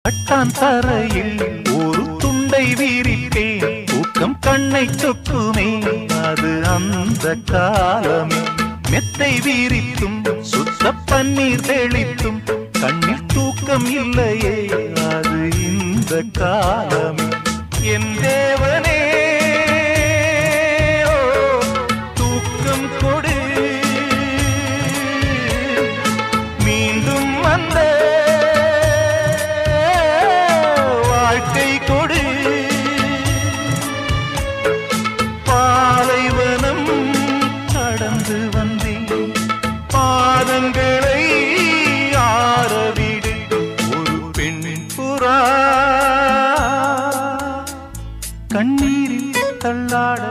பட்டான் தரையில் ஒரு துண்டை வீரிப்பேன் தூக்கம் கண்ணை சொக்குமே அது அந்த காலமே மெத்தை வீரித்தும் சுத்த பன்னீர் தெளித்தும் கண்ணில் தூக்கம் இல்லையே அது இந்த காலமே என் தேவனே தூக்கம் கொடு மீண்டும் வந்த வாழ்க்கை கொடு பாலைவனம் கடந்து வந்தேன் பாதங்களை ஆரவிடு ஒரு பெண் புறா கண்ணீரில் தள்ளாட